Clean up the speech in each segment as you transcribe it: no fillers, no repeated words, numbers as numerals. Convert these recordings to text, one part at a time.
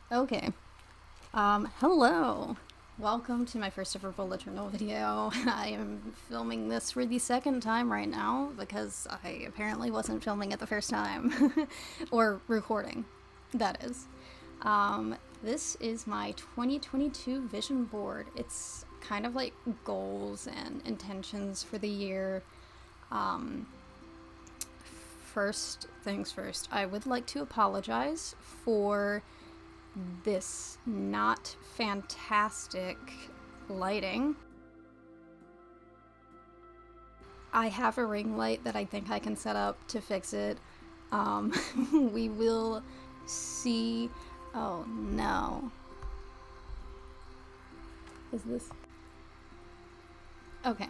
Okay. Hello. Welcome to my first ever bullet journal video. I am filming this for the second time right now because I apparently wasn't filming it the first time. Or recording, that is. This is my 2022 vision board. It's kind of like goals and intentions for the year. First things first, I would like to apologize for this not fantastic lighting. I have a ring light that I think I can set up to fix it. We will see. Oh no. Is this? Okay.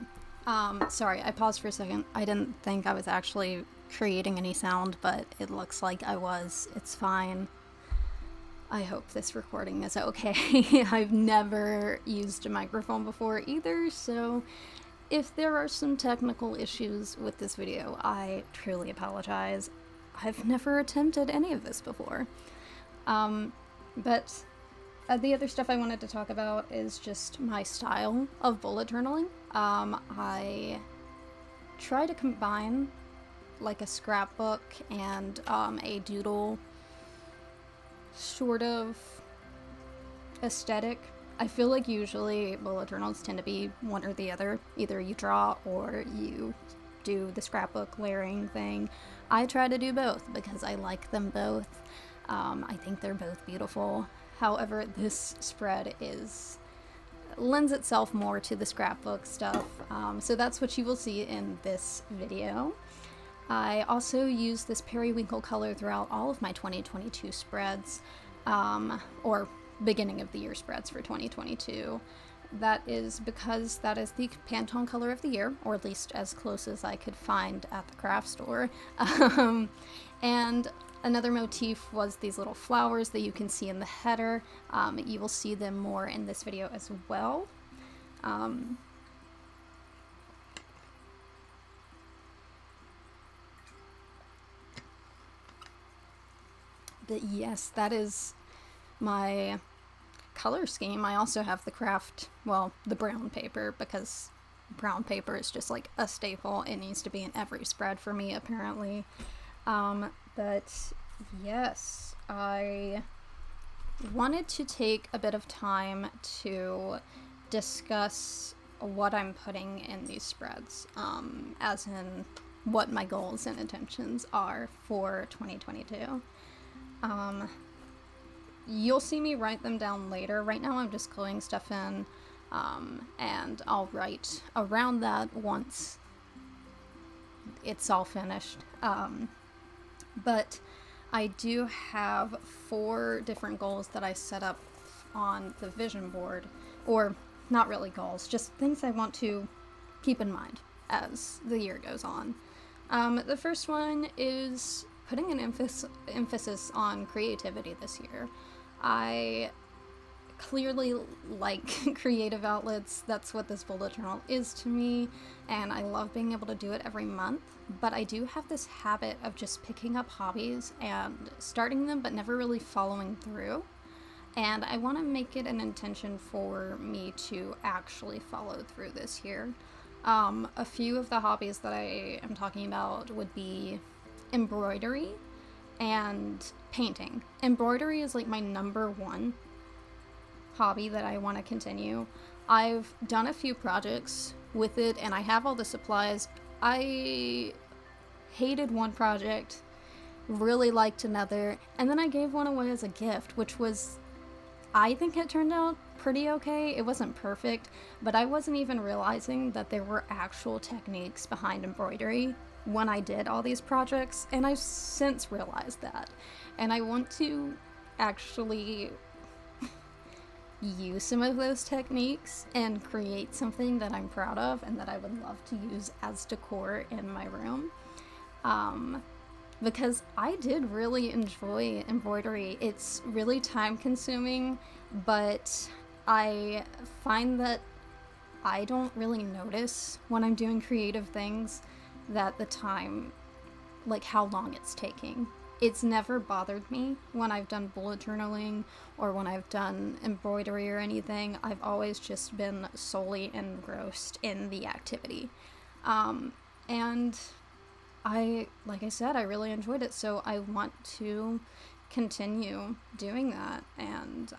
Sorry, I paused for a second. I didn't think I was actually creating any sound, but it looks like I was. It's fine. I hope this recording is okay. I've never used a microphone before either, so if there are some technical issues with this video, I truly apologize. I've never attempted any of this before. But the other stuff I wanted to talk about is just my style of bullet journaling. I try to combine like a scrapbook and a doodle sort of aesthetic. I feel like usually bullet journals tend to be one or the other. Either you draw or you do the scrapbook layering thing. I try to do both because I like them both. I think they're both beautiful. However, this spread lends itself more to the scrapbook stuff. So that's what you will see in this video. I also use this periwinkle color throughout all of my 2022 spreads, or beginning of the year spreads for 2022. That is because that is the Pantone color of the year, or at least as close as I could find at the craft store. And another motif was these little flowers that you can see in the header. You will see them more in this video as well. But yes, that is my color scheme. I also have the craft, well, the brown paper, because brown paper is just like a staple. It needs to be in every spread for me, apparently. But yes, I wanted to take a bit of time to discuss what I'm putting in these spreads, as in what my goals and intentions are for 2022. You'll see me write them down later. Right now I'm just gluing stuff in, and I'll write around that once it's all finished. But I do have 4 different goals that I set up on the vision board, or not really goals, just things I want to keep in mind as the year goes on. The first one is putting an emphasis on creativity this year. I clearly like creative outlets. That's what this bullet journal is to me, and I love being able to do it every month. But I do have this habit of just picking up hobbies and starting them but never really following through. And I want to make it an intention for me to actually follow through this year. A few of the hobbies that I am talking about would be embroidery and painting. Embroidery is like my number one hobby that I want to continue. I've done a few projects with it and I have all the supplies. I hated one project, really liked another, and then I gave one away as a gift, which was, I think it turned out pretty okay. It wasn't perfect, but I wasn't even realizing that there were actual techniques behind embroidery when I did all these projects, and I've since realized that. And I want to actually use some of those techniques and create something that I'm proud of and that I would love to use as decor in my room. Because I did really enjoy embroidery. It's really time consuming, but I find that I don't really notice when I'm doing creative things that the time, like how long it's taking. it's never bothered me when I've done bullet journaling or when I've done embroidery or anything. I've always just been solely engrossed in the activity. And like I said, I really enjoyed it, so I want to continue doing that and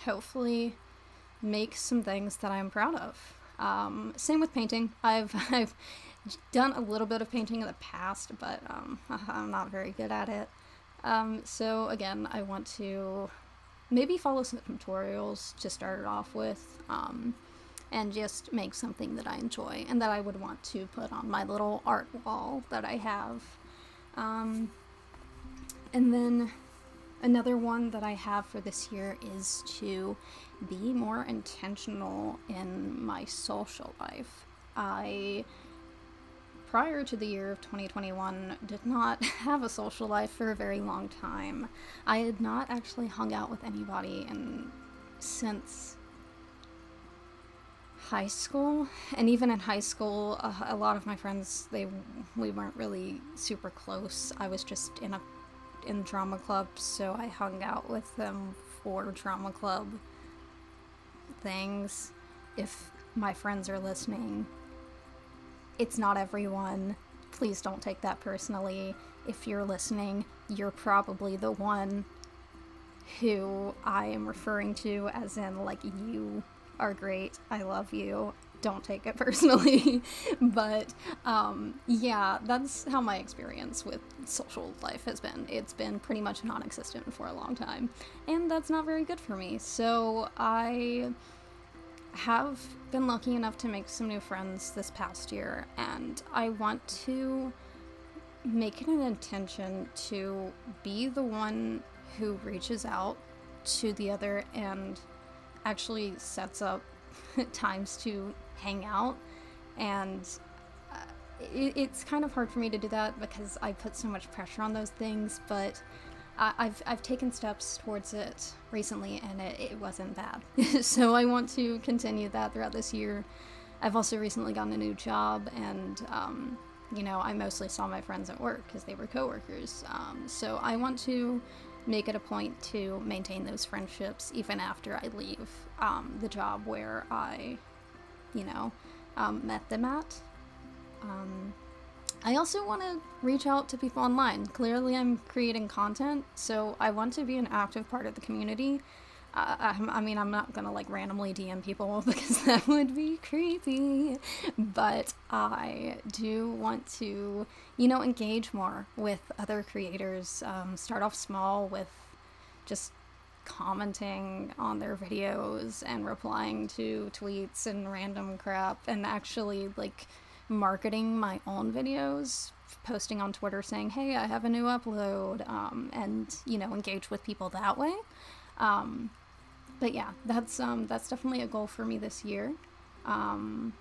hopefully make some things that I'm proud of. Same with painting. I've done a little bit of painting in the past, but I'm not very good at it. So again, I want to maybe follow some tutorials to start it off with, and just make something that I enjoy and that I would want to put on my little art wall that I have. And then another one that I have for this year is to be more intentional in my social life. Prior to the year of 2021, did not have a social life for a very long time. I had not actually hung out with anybody since high school, and even in high school, a lot of my friends, we weren't really super close. I was just in drama club, so I hung out with them for drama club things. If my friends are listening, it's not everyone. Please don't take that personally. If you're listening, you're probably the one who I am referring to, as in, like, you are great. I love you. Don't take it personally. But yeah, that's how my experience with social life has been. It's been pretty much non-existent for a long time, and that's not very good for me. So I have been lucky enough to make some new friends this past year, and I want to make it an intention to be the one who reaches out to the other and actually sets up times to hang out. And it's kind of hard for me to do that because I put so much pressure on those things, but I've taken steps towards it recently, and it wasn't bad. So I want to continue that throughout this year. I've also recently gotten a new job, and I mostly saw my friends at work because they were coworkers. So I want to make it a point to maintain those friendships even after I leave the job where I, met them at. I also want to reach out to people online. Clearly, I'm creating content, so I want to be an active part of the community. I'm not gonna randomly DM people because that would be creepy, but I do want to, engage more with other creators. Start off small with just commenting on their videos and replying to tweets and random crap, and actually marketing my own videos, posting on Twitter saying, hey, I have a new upload, and engage with people that way. But yeah, that's definitely a goal for me this year. In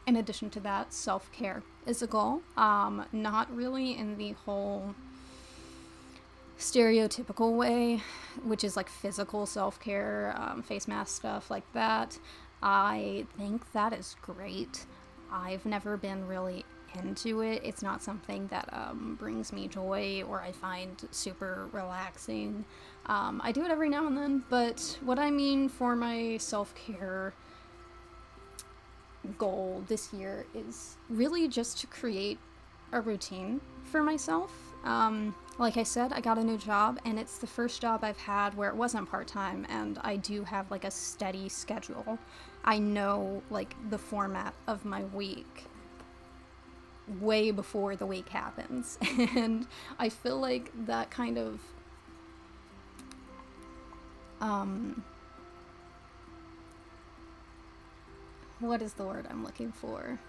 addition to that, self-care is a goal. Not really in the whole stereotypical way, which is physical self-care, face mask stuff like that. I think that is great. I've never been really into it. It's not something that brings me joy or I find super relaxing. I do it every now and then, but what I mean for my self-care goal this year is really just to create a routine for myself. Like I said, I got a new job, and it's the first job I've had where it wasn't part-time, and I do have a steady schedule. I know the format of my week way before the week happens, and I feel like that kind of what is the word I'm looking for?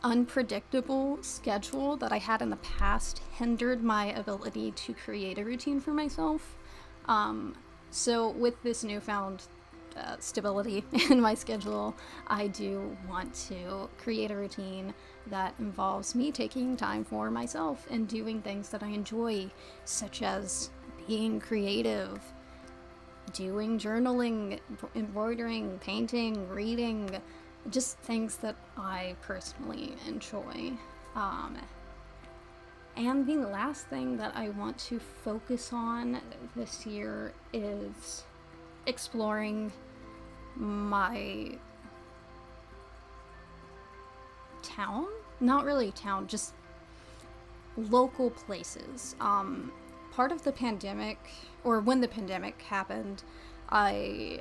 Unpredictable schedule that I had in the past hindered my ability to create a routine for myself. So with this newfound stability in my schedule, I do want to create a routine that involves me taking time for myself and doing things that I enjoy, such as being creative, doing journaling, embroidering, painting, reading, just things that I personally enjoy. And the last thing that I want to focus on this year is exploring my town? Not really town, just local places. Part of the pandemic, or when the pandemic happened, I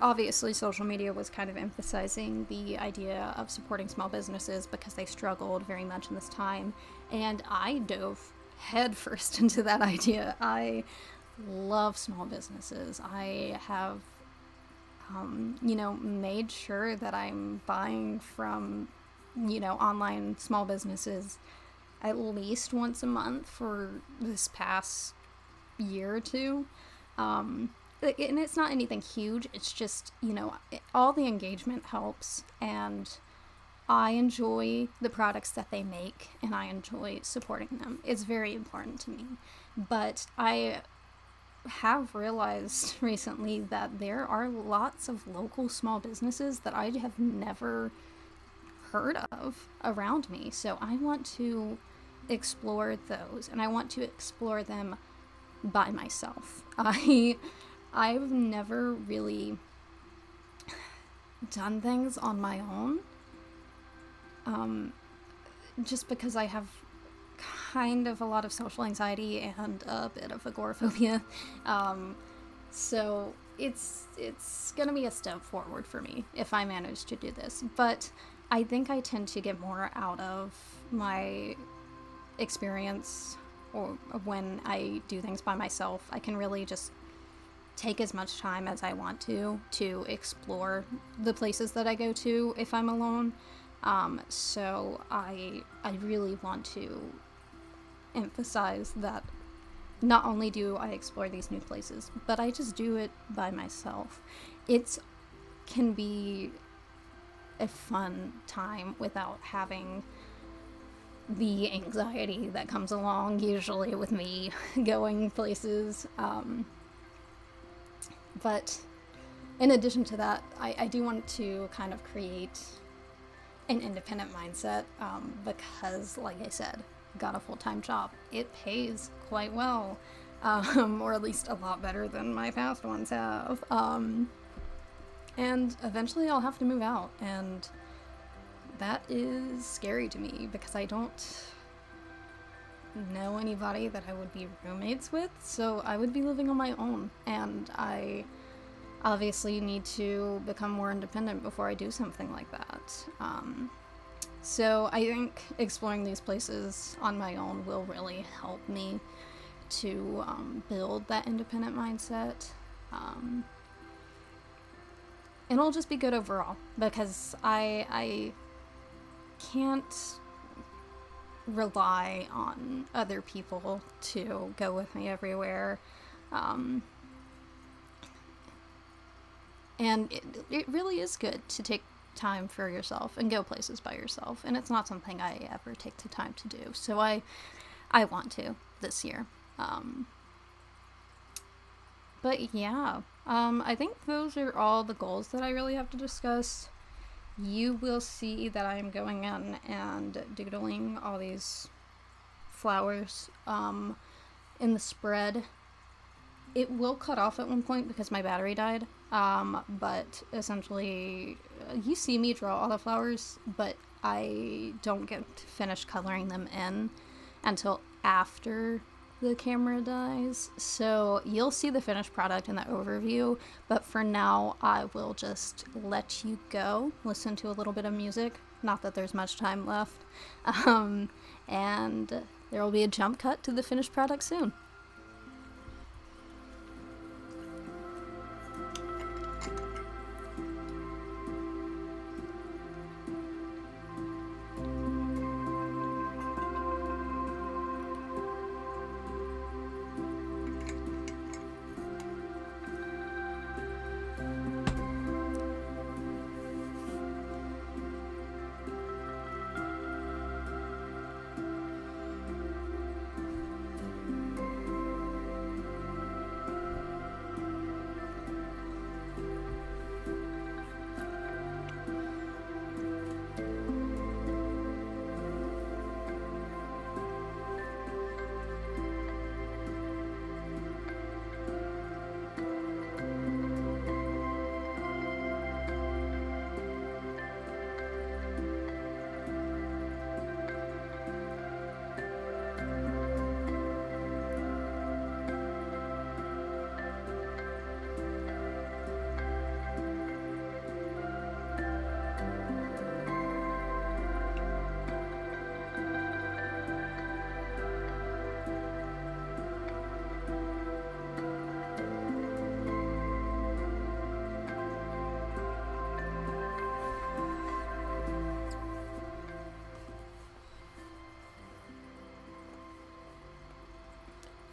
obviously social media was kind of emphasizing the idea of supporting small businesses because they struggled very much in this time, and I dove headfirst into that idea. I love small businesses. I have made sure that I'm buying from online small businesses at least once a month for this past year or two. And it's not anything huge. It's just, all the engagement helps, and I enjoy the products that they make, and I enjoy supporting them. It's very important to me. But I have realized recently that there are lots of local small businesses that I have never heard of around me. So I want to explore those, and I want to explore them by myself. I've never really done things on my own, just because I have kind of a lot of social anxiety and a bit of agoraphobia. So it's gonna be a step forward for me if I manage to do this. But I think I tend to get more out of my experience, or when I do things by myself. I can really just take as much time as I want to explore the places that I go to if I'm alone. So I really want to emphasize that not only do I explore these new places, but I just do it by myself. It can be a fun time without having the anxiety that comes along usually with me going places. But in addition to that, I do want to kind of create an independent mindset, because, like I said, got a full-time job. It pays quite well, or at least a lot better than my past ones have. And eventually I'll have to move out, and that is scary to me because I don't know anybody that I would be roommates with, so I would be living on my own, and I obviously need to become more independent before I do something like that. So I think exploring these places on my own will really help me to build that independent mindset. And it'll just be good overall, because I can't rely on other people to go with me everywhere. And it really is good to take time for yourself and go places by yourself, and it's not something I ever take the time to do, so I want to this year. But yeah, I think those are all the goals that I really have to discuss. You will see that I am going in and doodling all these flowers in the spread. It will cut off at one point because my battery died, but essentially you see me draw all the flowers, but I don't get to finish coloring them in until after the camera dies, so you'll see the finished product in the overview, but for now I will just let you go, listen to a little bit of music, not that there's much time left, and there will be a jump cut to the finished product soon.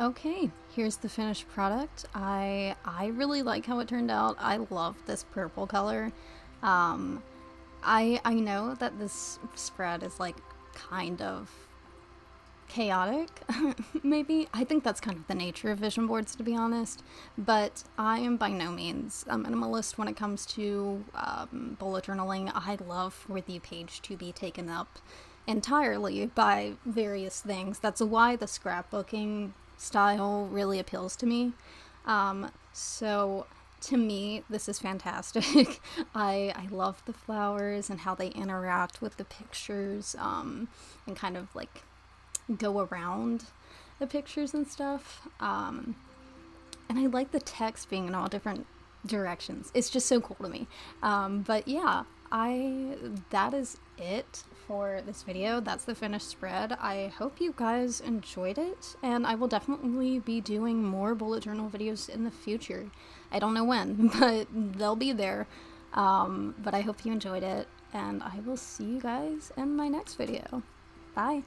Okay, here's the finished product. I really like how it turned out. I love this purple color. Um, I know that this spread is like kind of chaotic, maybe. I think that's kind of the nature of vision boards, to be honest. But I am by no means a minimalist when it comes to bullet journaling. I love for the page to be taken up entirely by various things. That's why the scrapbooking style really appeals to me. So to me, this is fantastic. I love the flowers and how they interact with the pictures, and kind of like go around the pictures and stuff. And I like the text being in all different directions. It's just so cool to me. But yeah, that is it for this video. That's the finished spread. I hope you guys enjoyed it, and I will definitely be doing more bullet journal videos in the future. I don't know when, but they'll be there. But I hope you enjoyed it, and I will see you guys in my next video. Bye.